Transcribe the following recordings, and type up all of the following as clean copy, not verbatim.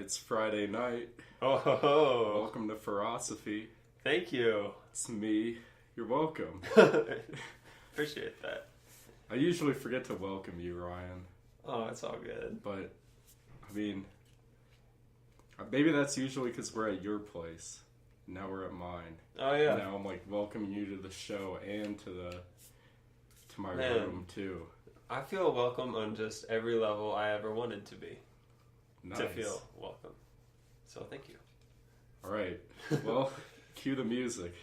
it's Friday night. Oh, Welcome to Philosophy. thank you. It's me. You're welcome. Appreciate that. I usually forget to welcome you, Ryan. Oh, it's all good. But, I mean, maybe that's usually because we're at your place. Now we're at mine. Oh yeah. Now I'm like welcoming you to the show and to my Man. room too. I feel welcome on just every level I ever wanted to be. Nice. To feel welcome. So thank you. All right. Well, cue the music.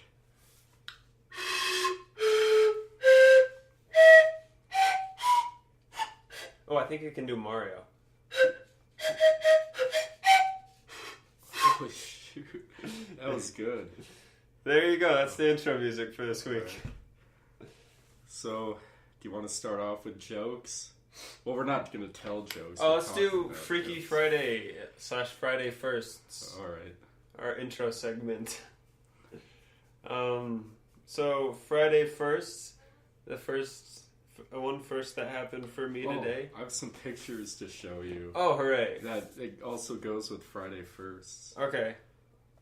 Oh, I think I can do Mario. Holy shoot. That was good. There you go. That's the intro music for this week. So, do you want to start off with jokes? Well, we're not going to tell jokes. Oh, We're let's talking do about Freaky jokes. Friday / Friday Firsts. All right. Our intro segment. So Friday first, the first one first that happened for me today. I have some pictures to show you. Oh, hooray! That it also goes with Friday Firsts. Okay,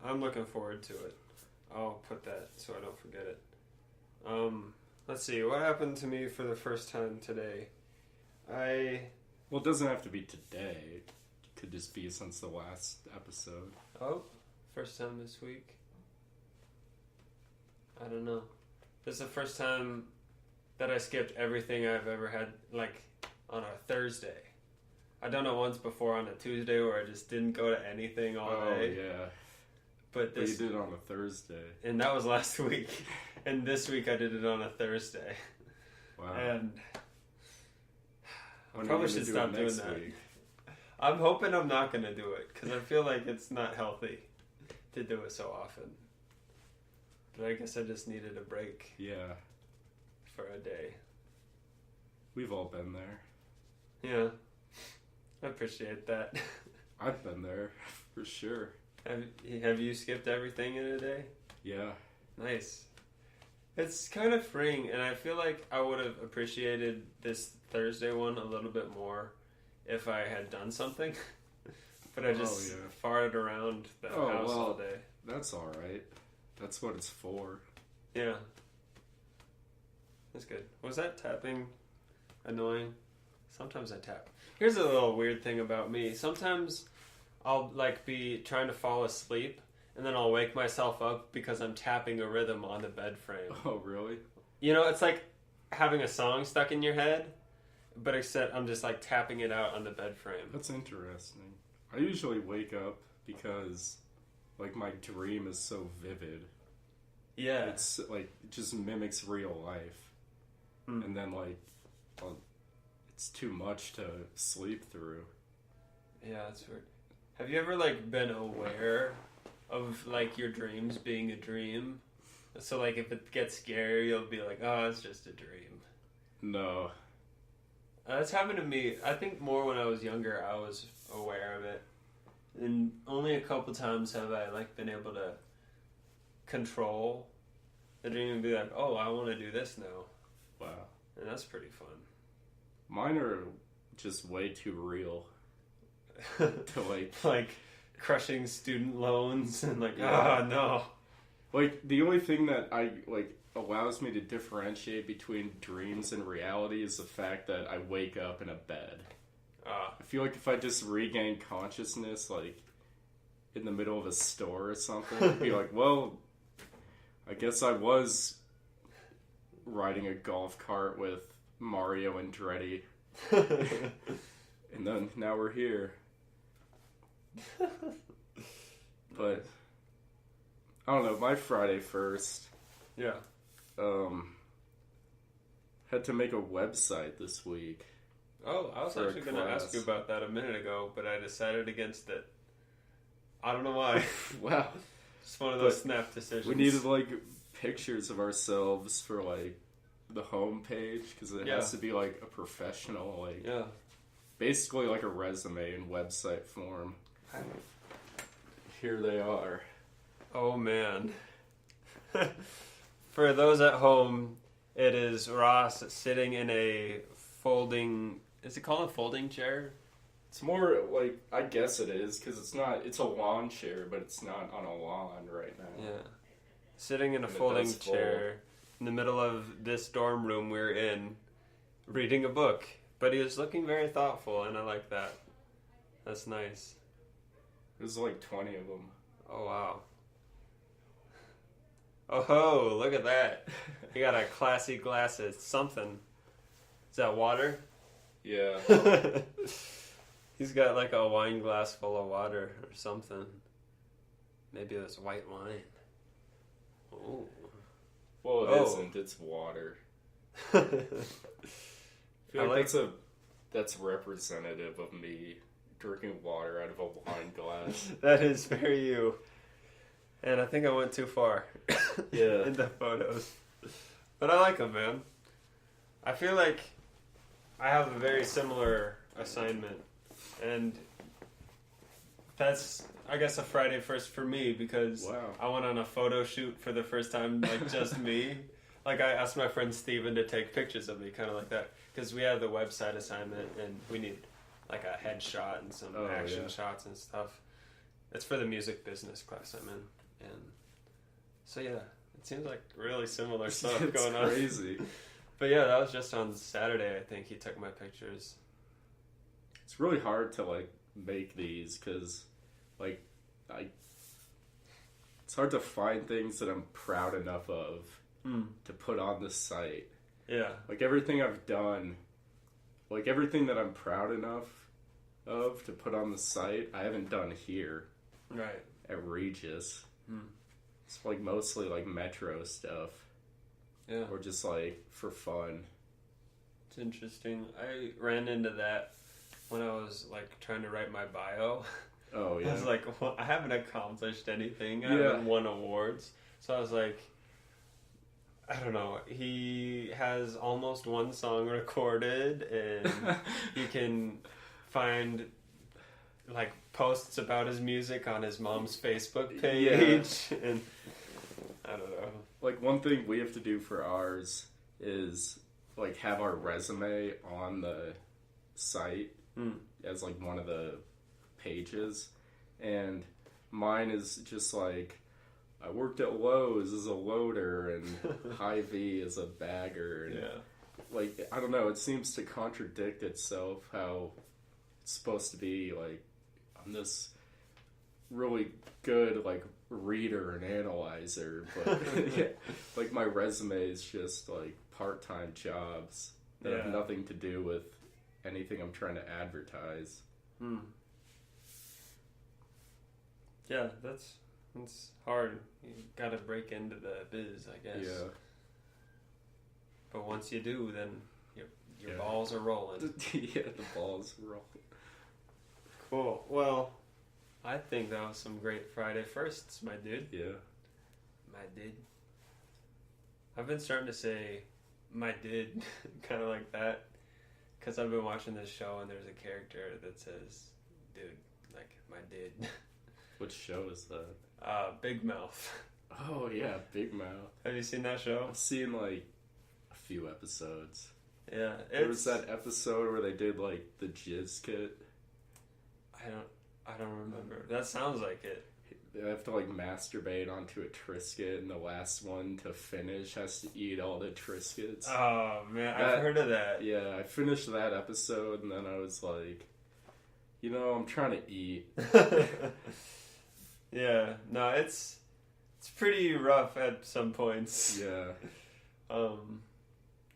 I'm looking forward to it. I'll put that so I don't forget it. Let's see what happened to me for the first time today. Well, it doesn't have to be today. It could just be since the last episode. First time this week. I don't know. This is the first time that I skipped everything I've ever had, like, on a Thursday. I've done it once before on a Tuesday where I just didn't go to anything all day. Yeah. But But you this, did it on a Thursday. and that was last week. And this week I did it on a Thursday. Wow. And I When are probably you gonna should do it stop doing next that. week? I'm hoping I'm not going to do it because I feel like it's not healthy to do it so often. But I guess I just needed a break Yeah. for a day. We've all been there. Yeah, I appreciate that. I've been there, for sure. Have you skipped everything in a day? Yeah. Nice. It's kind of freeing, and I feel like I would have appreciated this Thursday one a little bit more if I had done something. But I just farted around the house all day. That's alright. That's what it's for. Yeah. That's good. Was that tapping annoying? Sometimes I tap. Here's a little weird thing about me. Sometimes I'll be trying to fall asleep and then I'll wake myself up because I'm tapping a rhythm on the bed frame. Oh, really? You know, it's like having a song stuck in your head, but except I'm just tapping it out on the bed frame. That's interesting. I usually wake up because my dream is so vivid. Yeah. It's it just mimics real life. And then it's too much to sleep through. Yeah, that's weird. Have you ever been aware of your dreams being a dream? So if it gets scary, you'll be like, oh, it's just a dream. No. That's happened to me. I think more when I was younger, I was aware of it. And only a couple times have I been able to control the dream and be like, oh, I want to do this now. Wow. And that's pretty fun. Mine are just way too real. To crushing student loans and Yeah. no. The only thing that I allows me to differentiate between dreams and reality is the fact that I wake up in a bed. I feel like if I just regain consciousness in the middle of a store or something, I'd be like, well, I guess I was riding a golf cart with Mario and Andretti. And then now we're here. But I don't know, my Friday first. Yeah. Had to make a website this week. Oh, I was For a actually going to ask class. you about that a minute ago, but I decided against it. I don't know why. Wow. Just one of those snap decisions. We needed pictures of ourselves for the home page because it has to be a professional Yeah. basically a resume in website form. Here they are. Oh, man. For those at home, it is Ross sitting in a folding... Is it called a folding chair? It's more like, I guess it is, because it's a lawn chair, but it's not on a lawn right now. Yeah. Sitting in a folding chair in the middle of this dorm room we're in, reading a book. But he was looking very thoughtful, and I like that. That's nice. There's like 20 of them. Oh, wow. Oh, ho, look at that. You got a classy glass of something. Is that water? Yeah. He's got like a wine glass full of water or something. Maybe it's white wine. Ooh. Well, it isn't. It's water. I feel like that's representative of me drinking water out of a wine glass. That is very you. And I think I went too far. Yeah. In the photos. But I like them, man. I feel like I have a very similar assignment. And that's, I guess, a Friday first for me because I went on a photo shoot for the first time, like just me. Like I asked my friend Steven to take pictures of me, kind of like that. Because we have the website assignment and we need like a headshot and some action shots and stuff. It's for the music business class I'm in. And so yeah, it seems like really similar stuff going on. It's crazy. But yeah, that was just on Saturday, I think he took my pictures. It's really hard to like make these because like it's hard to find things that I'm proud enough of to put on the site. Yeah. Like everything I've done, like everything that I'm proud enough of to put on the site, I haven't done here. Right. At Regis. It's like mostly like Metro stuff. Yeah. Or just like for fun. It's interesting. I ran into that when I was like trying to write my bio. Oh yeah. I was like, well, I haven't accomplished anything. I haven't won awards. So I was like, I don't know. He has almost one song recorded, and you can find like posts about his music on his mom's Facebook page. Yeah. And I don't know. Like one thing we have to do for ours is like have our resume on the site as like one of the pages, and mine is just like I worked at Lowe's as a loader and Hy-Vee as a bagger. And like I don't know, it seems to contradict itself how it's supposed to be like I'm this really good like reader and analyzer, but like my resume is just like part-time jobs that have nothing to do with anything I'm trying to advertise. Yeah, that's hard. You gotta break into the biz, I guess. Yeah. But once you do, then your balls are rolling. Yeah, the balls roll. Cool. Well, I think that was some great Friday firsts, my dude. Yeah. My dude. I've been starting to say my dude kind of like that because I've been watching this show and there's a character that says dude, like my dude. What show is that? Big Mouth. Oh yeah, Big Mouth. Have you seen that show? I've seen like a few episodes. Yeah. There was that episode where they did like the jizz kit. I don't remember. That sounds like it. They have to like masturbate onto a Triscuit, and the last one to finish has to eat all the Triscuits. Oh man, I've heard of that. Yeah, I finished that episode, and then I was like, you know, I'm trying to eat. Yeah, no, it's pretty rough at some points. Yeah.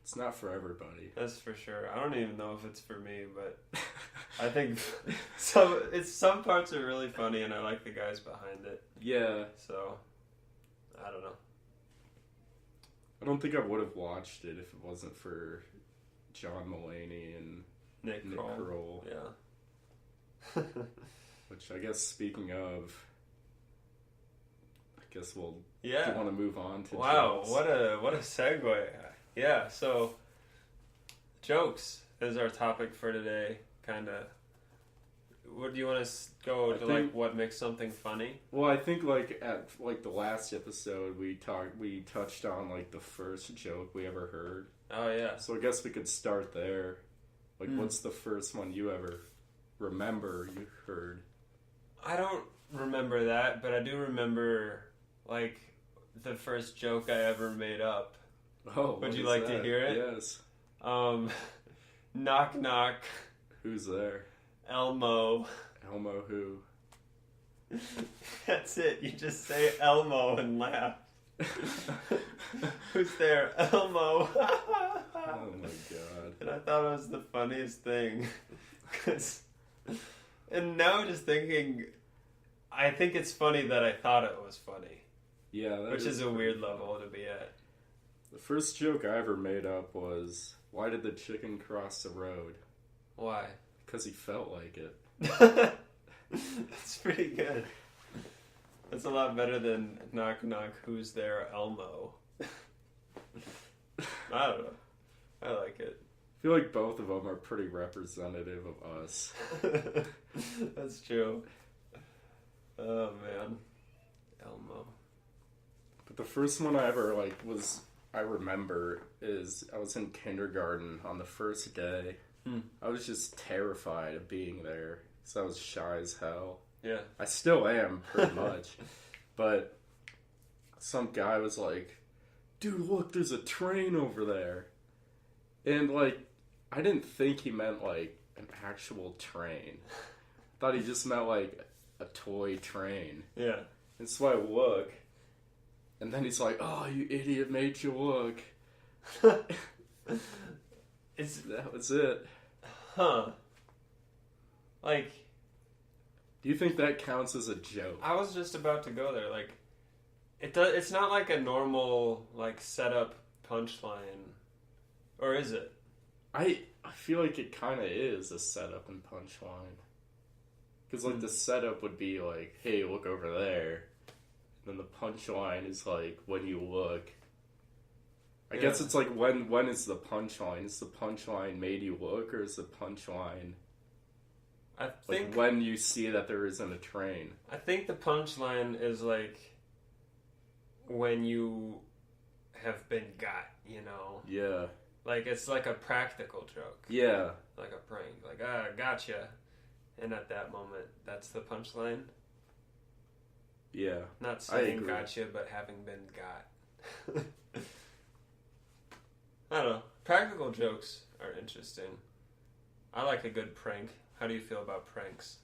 It's not for everybody. That's for sure. I don't even know if it's for me, but I think some parts are really funny, and I like the guys behind it. Yeah. So, I don't know. I don't think I would have watched it if it wasn't for John Mulaney and Nick Kroll. Yeah. Which I guess, speaking of, I guess we'll. Yeah. Do you want to move on to? Wow, jokes? what a segue. Yeah. So, jokes is our topic for today. Kind of. What do you want to go to? Like, what makes something funny? Well, I think like at like the last episode we touched on like the first joke we ever heard. Oh yeah. So I guess we could start there. Like, what's the first one you ever remember you heard? I don't remember that, but I do remember, like, the first joke I ever made up. Oh, would you like to hear it? Yes. Knock, knock. Who's there? Elmo. Elmo who? That's it. You just say Elmo and laugh. Who's there? Elmo. Oh my god. And I thought it was the funniest thing. And now I'm just thinking, I think it's funny that I thought it was funny. Yeah, which is a weird level to be at. The first joke I ever made up was, why did the chicken cross the road? Why? Because he felt like it. That's pretty good. That's a lot better than knock knock, who's there, Elmo. I don't know. I like it. I feel like both of them are pretty representative of us. That's true. Oh man. Elmo. But the first one I ever I remember is I was in kindergarten on the first day. I was just terrified of being there because I was shy as hell. Yeah. I still am, pretty much. But some guy was like, dude, look, there's a train over there. And, I didn't think he meant, an actual train. I thought he just meant, a toy train. Yeah. And so I look, and then he's like, oh, you idiot, made you look. That was it. Huh. Do you think that counts as a joke? I was just about to go there. It's not like a normal, setup punchline. Or is it? I feel like it kind of is a setup and punchline. Because, the setup would be hey, look over there. And then the punchline is, when you look. I guess it's when is the punchline? Is the punchline made you look, or is the punchline I think when you see that there isn't a train? I think the punchline is when you have been got, Yeah. It's like a practical joke. Yeah. Like a prank. Gotcha. And at that moment, that's the punchline. Yeah. Not saying gotcha, but having been got. I don't know. Practical jokes are interesting. I like a good prank. How do you feel about pranks?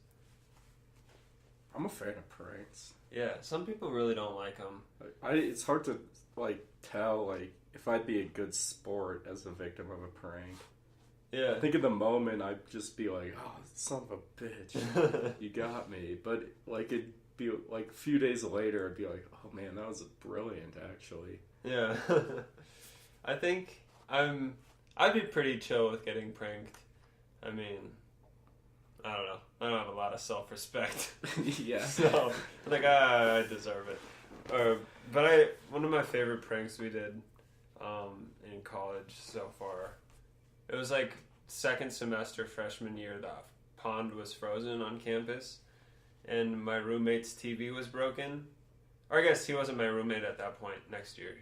I'm a fan of pranks. Yeah, some people really don't like them. It's hard to, tell, if I'd be a good sport as a victim of a prank. Yeah. I think in the moment, I'd just be like, oh, son of a bitch. You got me. But, it'd be, a few days later, I'd be like, oh, man, that was brilliant, actually. Yeah. I think I'd be pretty chill with getting pranked. I mean, I don't know. I don't have a lot of self-respect. Yeah. So, I deserve it. But one of my favorite pranks we did in college so far, it was second semester freshman year, the pond was frozen on campus, and my roommate's TV was broken. Or I guess he wasn't my roommate at that point next year.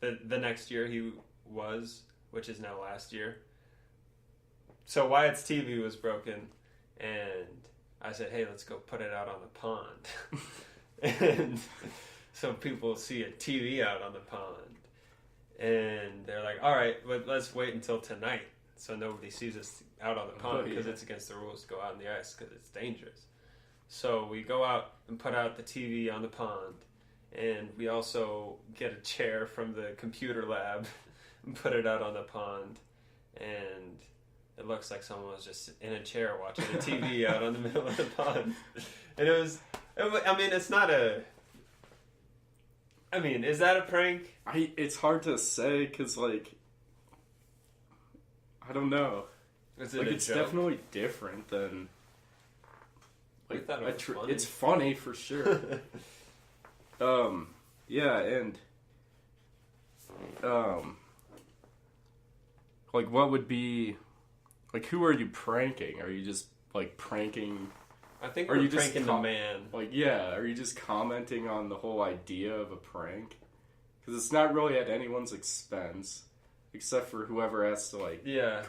The next year he was, which is now last year. So Wyatt's TV was broken, and I said, hey, let's go put it out on the pond. And so people see a TV out on the pond. And they're like, all right, but let's wait until tonight so nobody sees us out on the pond because it's against the rules to go out on the ice because it's dangerous. So we go out and put out the TV on the pond. And we also get a chair from the computer lab and put it out on the pond. And it looks like someone was just in a chair watching the TV out on the middle of the pond. And it's not a... is that a prank? It's hard to say, because, I don't know. Is it it's joke? Definitely different than... I thought it was funny. It's funny, for sure. Yeah, and... what would be... who are you pranking? Are you just, pranking... I think we're pranking the man. Are you just commenting on the whole idea of a prank? Because it's not really at anyone's expense, except for whoever has to,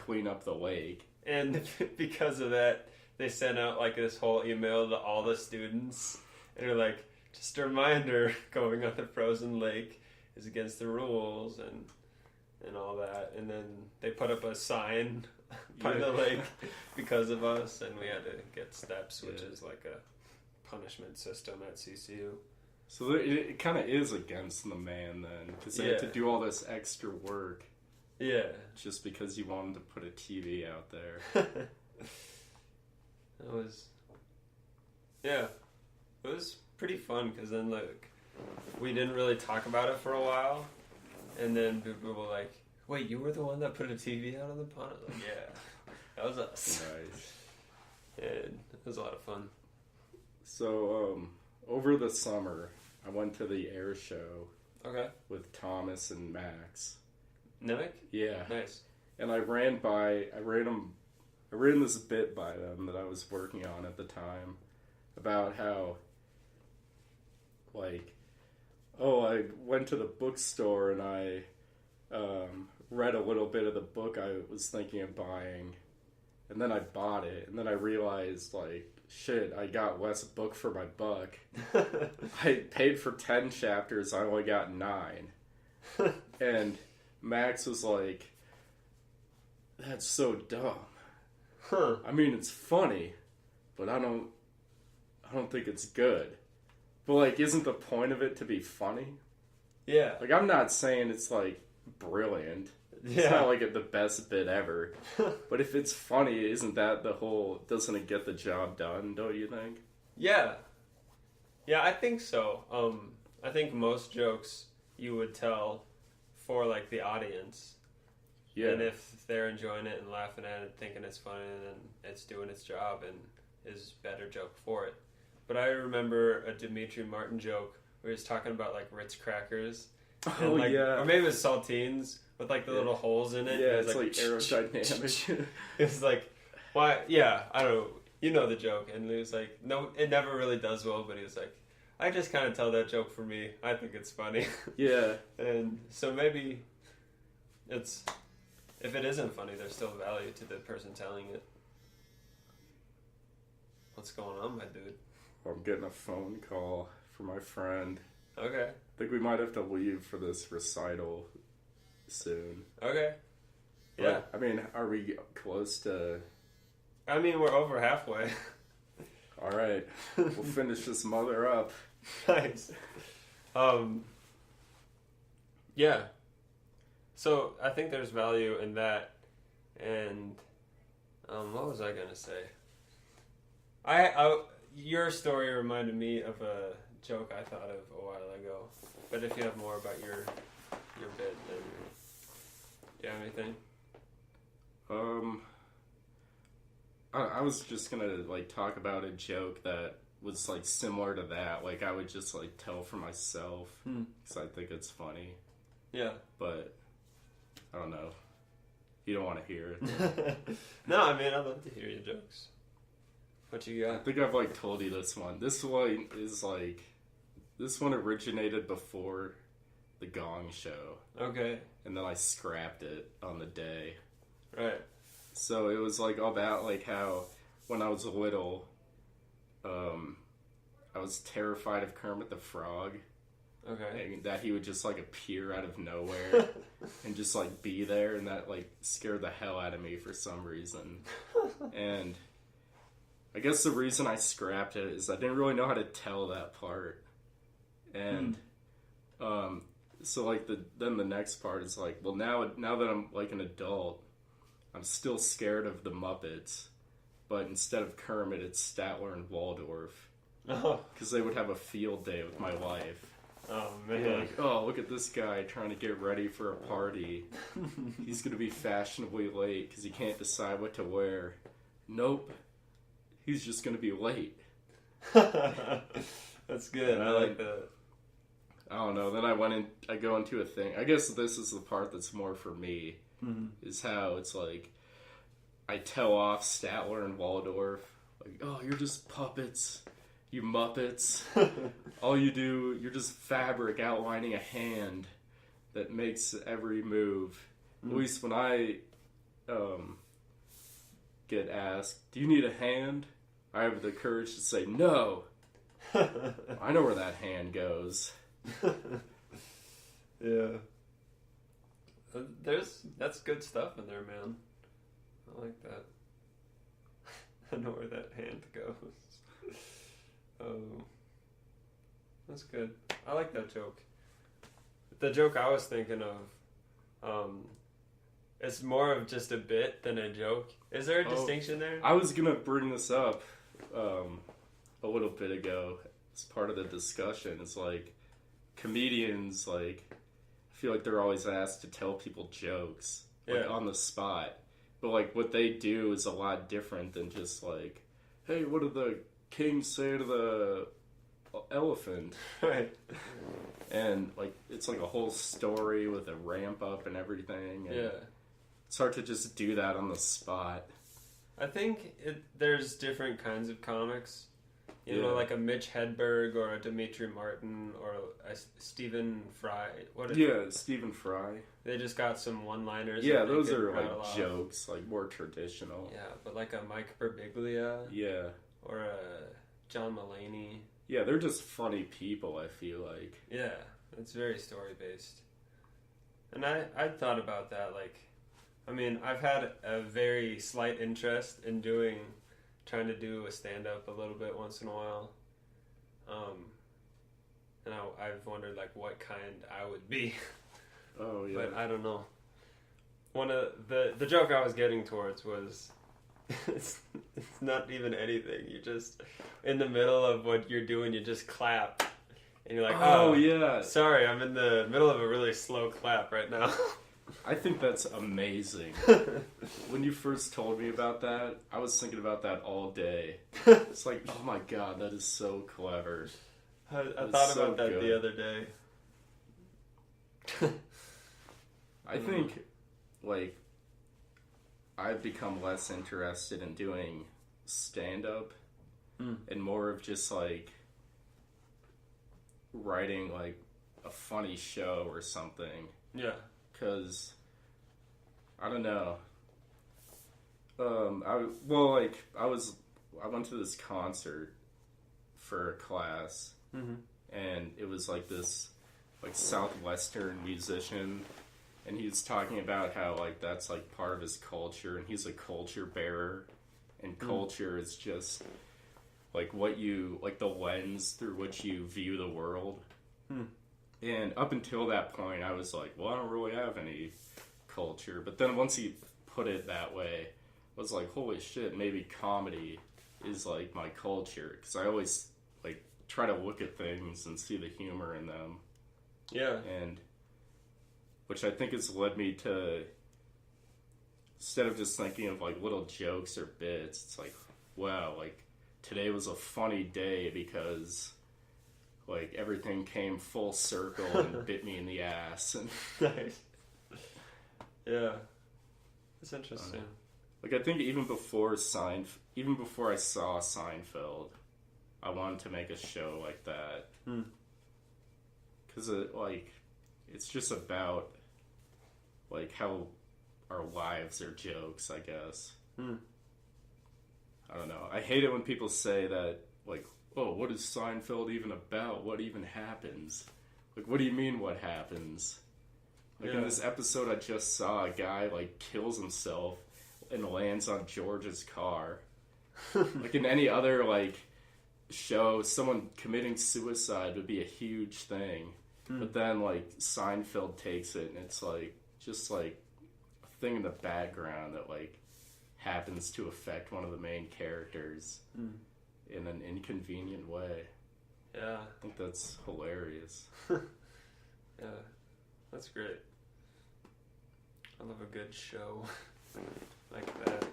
clean up the lake. And because of that, they sent out like this whole email to all the students, and they're like, just a reminder, going on the frozen lake is against the rules, and all that. And then they put up a sign by the lake because of us, and we had to get steps, which is like a punishment system at CCU. So it kind of is against the man then, because they had to do all this extra work. Yeah. Just because you wanted to put a TV out there. It was pretty fun, because then like we didn't really talk about it for a while, and then people were like, wait, you were the one that put a TV out on the pond? I was like, yeah, that was us. Nice. And it was a lot of fun. So over the summer I went to the air show with Thomas and Max. Nimick? Yeah. Nice. And I ran this bit by them that I was working on at the time about how, like, I went to the bookstore and I read a little bit of the book I was thinking of buying, and then I bought it, and then I realized, like, shit, I got less book for my buck. I paid for 10 chapters, I only got 9. And Max was like, that's so dumb. I mean, it's funny, but I don't think it's good. But, like, isn't the point of it to be funny? Yeah. Like, I'm not saying it's, like, brilliant. It's not, like, the best bit ever. But if it's funny, isn't that doesn't it get the job done, don't you think? Yeah. Yeah, I think so. I think most jokes you would tell for, like, the audience. Yeah. And if they're enjoying it and laughing at it, thinking it's funny, then it's doing its job and is a better joke for it. But I remember a Demetri Martin joke where he was talking about, like, Ritz crackers. And, like, or maybe it was saltines with, like, the little holes in it. Yeah, it's like aerodynamic. It's like, why? Yeah, I don't know. You know the joke. And he was like, no, it never really does well, but he was like, I just kind of tell that joke for me. I think it's funny. Yeah. And so maybe it's... If it isn't funny, there's still value to the person telling it. What's going on, my dude? I'm getting a phone call from my friend. Okay. I think we might have to leave for this recital soon. Okay. Yeah. But, I mean, are we close to... I mean, we're over halfway. All right. We'll finish this mother up. Nice. Yeah. So I think there's value in that, and what was I gonna say? Your story reminded me of a joke I thought of a while ago. But if you have more about your bit, then do you have anything? I was just gonna like talk about a joke that was like similar to that. Like I would just like tell for myself because I think it's funny. Yeah, but. I don't know. You don't want to hear it. No, I mean, I'd love to hear your jokes. What you got? I think I've, like, told you this one. This one is, like... This one originated before the Gong Show. Okay. And then I scrapped it on the day. Right. So it was, like, all about, like, how when I was little, I was terrified of Kermit the Frog. Okay. And that he would just, like, appear out of nowhere and just, like, be there, and that, like, scared the hell out of me for some reason. And I guess the reason I scrapped it is I didn't really know how to tell that part. And so, like, then the next part is, like, well, now that I'm, like, an adult, I'm still scared of the Muppets, but instead of Kermit, it's Statler and Waldorf. Because they would have a field day with my life. Oh, man. Like, oh, look at this guy trying to get ready for a party. He's going to be fashionably late because he can't decide what to wear. Nope. He's just going to be late. That's good. I like that. I don't know. Then I go into a thing. I guess this is the part that's more for me. Is how it's like, I tell off Statler and Waldorf. Like, oh, you're just puppets. You Muppets. All you do, you're just fabric outlining a hand that makes every move. At least when I get asked, "Do you need a hand?" I have the courage to say no. I know where that hand goes. Yeah. That's good stuff in there, man. I like that. I know where that hand goes. Oh. That's good. I like that joke. The joke I was thinking of, it's more of just a bit than a joke. Is there a distinction there? I was gonna bring this up a little bit ago as part of the discussion. It's like comedians, like, I feel like they're always asked to tell people jokes, like, on the spot. But like what they do is a lot different than just like, "Hey, what did the king say to the elephant?" Right. And like it's like a whole story with a ramp up and everything. And yeah. It's hard to just do that on the spot. I think there's different kinds of comics. You know, like a Mitch Hedberg or a Dimitri Martin or a Stephen Fry. Stephen Fry. They just got some one-liners. Yeah, those are like jokes, like more traditional. Yeah, but like a Mike Birbiglia. Yeah. Or a John Mulaney. Yeah, they're just funny people, I feel like. Yeah, it's very story-based. And I thought about that, like, I mean, I've had a very slight interest in trying to do a stand-up a little bit once in a while. And I've wondered, like, what kind I would be. Oh, yeah. But I don't know. One of the joke I was getting towards was, it's not even anything. You just, in the middle of what you're doing, you just clap. And you're like, oh yeah. Sorry, I'm in the middle of a really slow clap right now. I think that's amazing. When you first told me about that, I was thinking about that all day. It's like, oh my god, that is so clever. I thought about that the other day. I think, like, I've become less interested in doing stand-up and more of just, like, writing, like, a funny show or something. Yeah. Because, I don't know. I went to this concert for a class, and it was like this, like, Southwestern musician, and he was talking about how, like, that's, like, part of his culture, and he's a culture bearer, and culture is just, like, the lens through which you view the world. And up until that point, I was like, well, I don't really have any culture. But then once he put it that way, I was like, holy shit, maybe comedy is, like, my culture. Because I always, like, try to look at things and see the humor in them. Yeah. And, which I think has led me to, instead of just thinking of, like, little jokes or bits, it's like, wow, like, today was a funny day because, like, everything came full circle and bit me in the ass. And nice. Yeah. That's interesting. Like, I think even before I saw Seinfeld, I wanted to make a show like that. Because, it's just about, like, how our lives are jokes, I guess. I don't know. I hate it when people say that, like, oh, what is Seinfeld even about? What even happens? Like, what do you mean, what happens? Like, in this episode I just saw, a guy, like, kills himself and lands on George's car. Like, in any other, like, show, someone committing suicide would be a huge thing. But then, like, Seinfeld takes it, and it's, like, just, like, a thing in the background that, like, happens to affect one of the main characters in an inconvenient way. Yeah. I think that's hilarious. Yeah, that's great. I love a good show like that,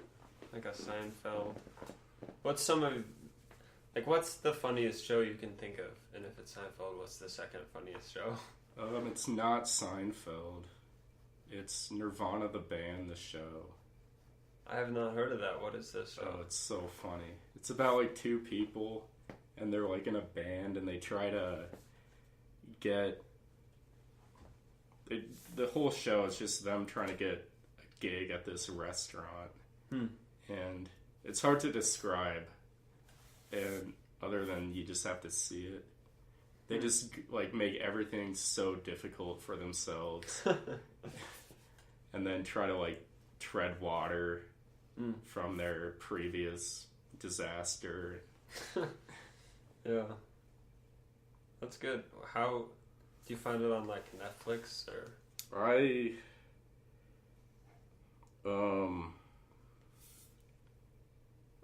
like a Seinfeld. What's the funniest show you can think of? And if it's Seinfeld, what's the second funniest show? It's not Seinfeld. It's Nirvana the band, the show. I have not heard of that. What is this show? Oh, it's so funny. It's about, like, two people, and they're, like, in a band, and they try to get... the whole show is just them trying to get a gig at this restaurant. and it's hard to describe. And other than you just have to see it, they just like make everything so difficult for themselves, and then try to like tread water from their previous disaster. Yeah, that's good. How do you find it on like Netflix or?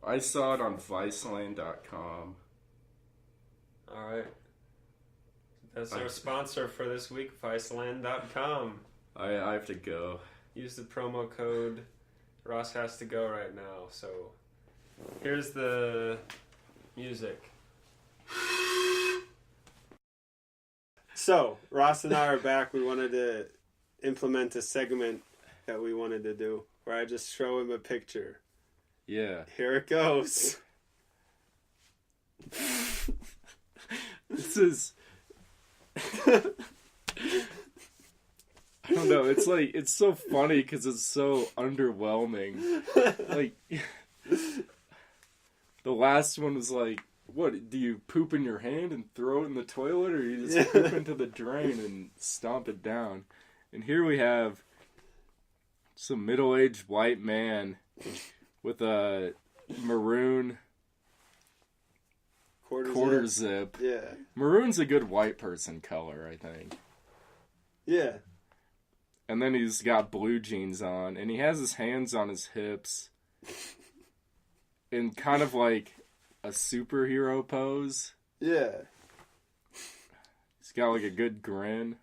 I saw it on Viceland.com. All right. That's our sponsor for this week, Viceland.com. I have to go. Use the promo code. Ross has to go right now, so here's the music. So, Ross and I are back. We wanted to implement a segment that we wanted to do where I just show him a picture. Yeah. Here it goes. This is... I don't know, it's like, it's so funny because it's so underwhelming. Like, the last one was like, what, do you poop in your hand and throw it in the toilet, or you just poop into the drain and stomp it down? And here we have some middle-aged white man with a maroon quarter zip. Yeah. Maroon's a good white person color, I think. Yeah. And then he's got blue jeans on, and he has his hands on his hips in kind of like a superhero pose. Yeah. He's got like a good grin.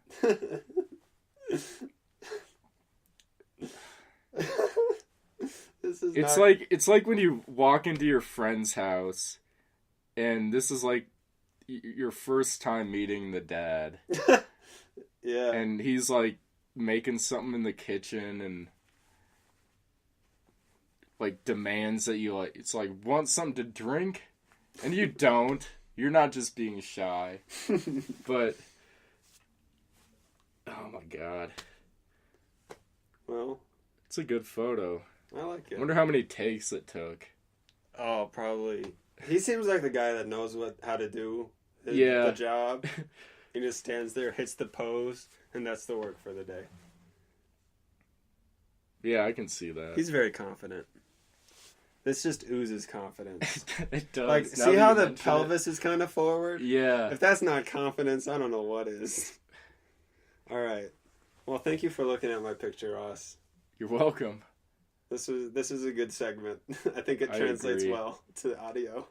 It's like when you walk into your friend's house, and this is like your first time meeting the dad. Yeah. And he's like making something in the kitchen and like demands that you like, it's like, want something to drink? And you don't. You're not just being shy. But oh my god. Well, it's a good photo. I like it. I wonder how many takes it took. Oh, probably. He seems like the guy that knows how to do the job. He just stands there, hits the pose, and that's the work for the day. Yeah, I can see that. He's very confident. This just oozes confidence. It does. Like, see how the pelvis is kind of forward? Yeah. If that's not confidence, I don't know what is. All right. Well, thank you for looking at my picture, Ross. You're welcome. This is a good segment. I think it translates well to the audio.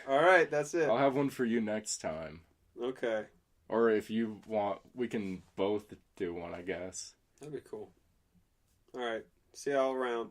All right, that's it. I'll have one for you next time. Okay. Or if you want, we can both do one, I guess. That'd be cool. All right. See y'all around.